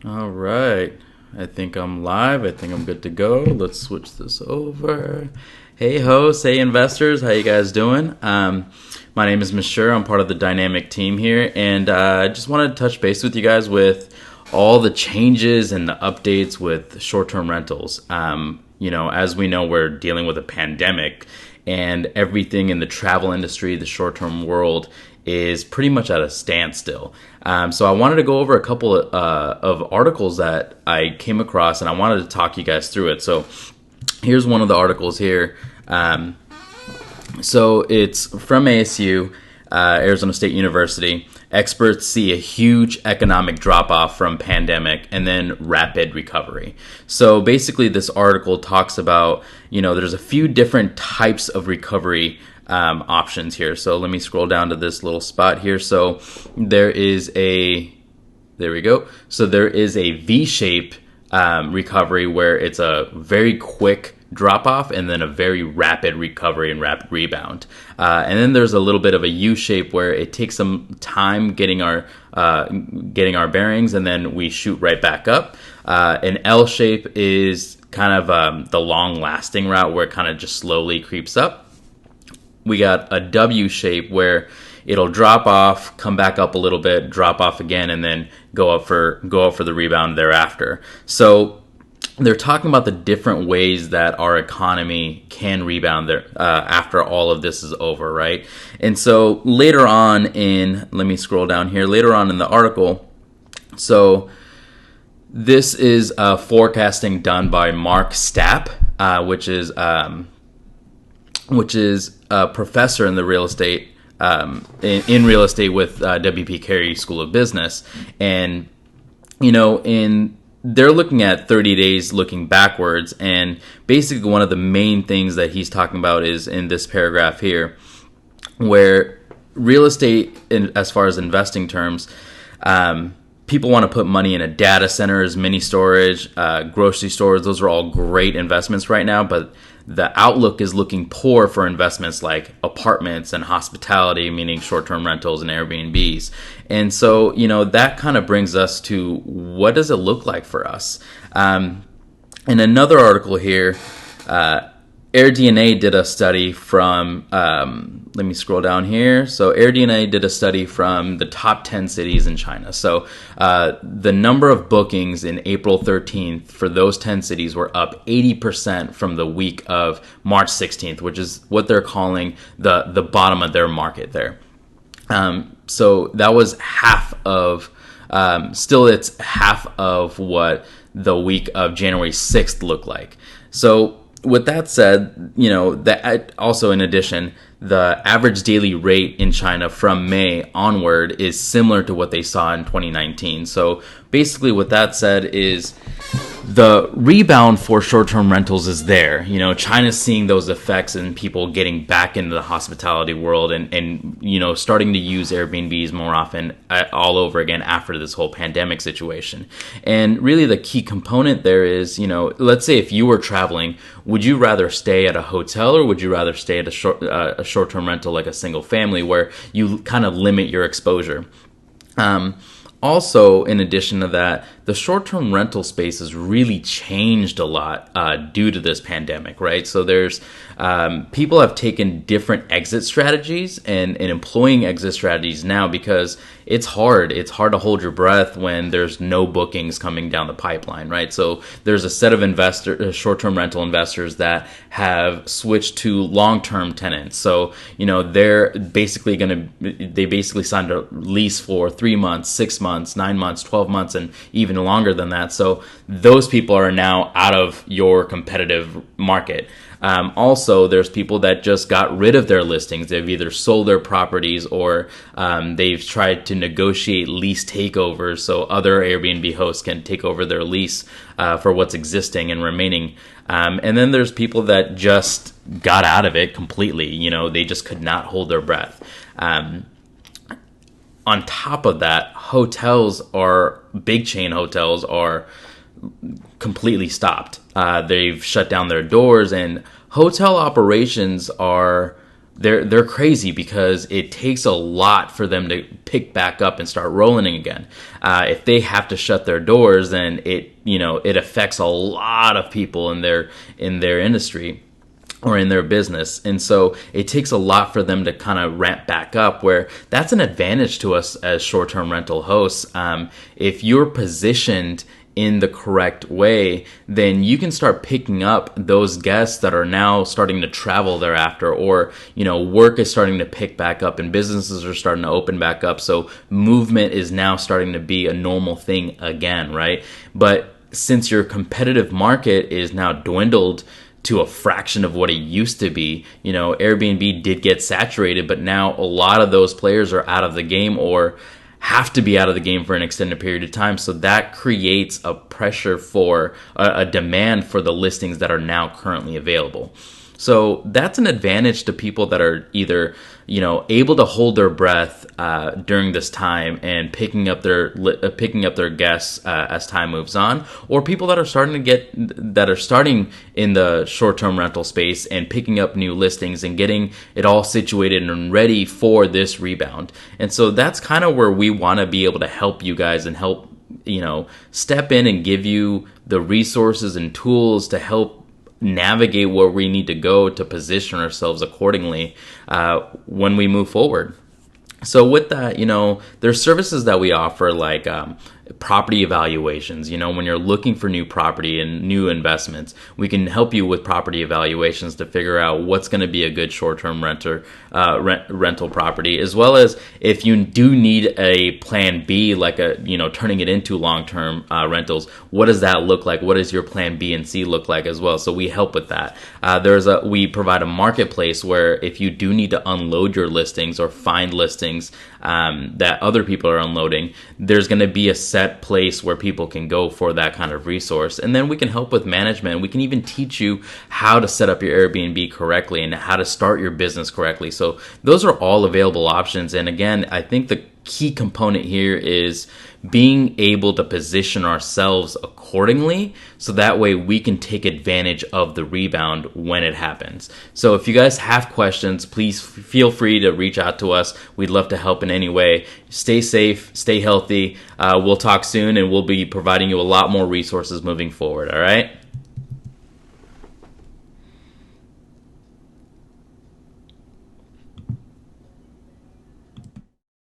All right. I think I'm live. I think I'm good to go. Let's switch this over. Hey hosts, hey investors, how you guys doing? My name is Mishur. I'm part of the dynamic team here, and I just wanted to touch base with you guys with all the changes and the updates with short-term rentals. As we know, we're dealing with a pandemic, and everything in the travel industry, the short-term world, is pretty much at a standstill. So I wanted to go over a couple of articles that I came across, and I wanted to talk you guys through it. So here's one of the articles here. So it's from ASU, Arizona State University. Experts see a huge economic drop-off from pandemic and then rapid recovery. So basically this article talks about, there's a few different types of recovery options here. So let me scroll down to this little spot here. So there is there we go. So there is a V-shape recovery where it's a very quick drop off and then a very rapid recovery and rapid rebound. And then there's a little bit of a U shape where it takes some time getting our bearings and then we shoot right back up. An L shape is kind of the long lasting route where it kind of just slowly creeps up. We got a W shape where it'll drop off, come back up a little bit, drop off again, and then go up for the rebound thereafter. So they're talking about the different ways that our economy can rebound there after all of this is over, right? And so later on let me scroll down here, later on in the article, so this is forecasting done by Mark Stapp, which is a professor in the real estate in real estate with W.P. Carey School of Business, and they're looking at 30 days looking backwards, and basically one of the main things that he's talking about is in this paragraph here, where real estate, as far as investing terms, people want to put money in a data centers, mini storage, grocery stores. Those are all great investments right now, but the outlook is looking poor for investments like apartments and hospitality, meaning short-term rentals and Airbnbs. And so, that kind of brings us to what does it look like for us? In another article here, AirDNA did a study from, let me scroll down here. So AirDNA did a study from the top 10 cities in China. So the number of bookings in April 13th for those 10 cities were up 80% from the week of March 16th, which is what they're calling the bottom of their market there. So that was it's half of what the week of January 6th looked like. So with that said, that also in addition, the average daily rate in China from May onward is similar to what they saw in 2019. So basically what that said is the rebound for short-term rentals is there. China's seeing those effects and people getting back into the hospitality world and starting to use Airbnbs more often all over again after this whole pandemic situation. And really the key component there is, let's say if you were traveling, would you rather stay at a hotel or would you rather stay at a short-term rental like a single family where you kind of limit your exposure? Also, in addition to that, the short-term rental space has really changed a lot due to this pandemic, right? So there's people have taken different exit strategies and employing exit strategies now because it's hard. It's hard to hold your breath when there's no bookings coming down the pipeline, right? So there's a set of short-term rental investors that have switched to long-term tenants. So, they're basically they basically signed a lease for 3 months, 6 months, 9 months, 12 months, and even longer than that. So those people are now out of your competitive market. Also, there's people that just got rid of their listings. They've either sold their properties or they've tried to negotiate lease takeovers so other Airbnb hosts can take over their lease for what's existing and remaining. And then there's people that just got out of it completely. They just could not hold their breath. On top of that, big chain hotels are completely stopped. They've shut down their doors, and hotel operations are they're crazy because it takes a lot for them to pick back up and start rolling again. If they have to shut their doors, then it affects a lot of people in their industry or in their business. And so it takes a lot for them to kind of ramp back up, where that's an advantage to us as short-term rental hosts. If you're positioned in the correct way, then you can start picking up those guests that are now starting to travel thereafter, or work is starting to pick back up and businesses are starting to open back up. So movement is now starting to be a normal thing again, right? But since your competitive market is now dwindled to a fraction of what it used to be, Airbnb did get saturated, but now a lot of those players are out of the game or have to be out of the game for an extended period of time. So that creates a pressure for a demand for the listings that are now currently available. So that's an advantage to people that are either, able to hold their breath during this time and picking up their guests as time moves on, or people that are starting in the short-term rental space and picking up new listings and getting it all situated and ready for this rebound. And so that's kind of where we want to be able to help you guys and help, step in and give you the resources and tools to help navigate where we need to go to position ourselves accordingly when we move forward. So with that, there's services that we offer like property evaluations. When you're looking for new property and new investments, we can help you with property evaluations to figure out what's going to be a good short-term rental property, as well as if you do need a plan B, like turning it into long-term rentals, what does that look like? What does your plan B and C look like as well? So we help with that. We provide a marketplace where if you do need to unload your listings or find listings that other people are unloading, there's going to be a set place where people can go for that kind of resource. And then we can help with management. We can even teach you how to set up your Airbnb correctly and how to start your business correctly. So those are all available options. And again, I think the key component here is being able to position ourselves accordingly so that way we can take advantage of the rebound when it happens. So if you guys have questions, please feel free to reach out to us. We'd love to help in any way. Stay safe, stay healthy. We'll talk soon, and we'll be providing you a lot more resources moving forward. All right?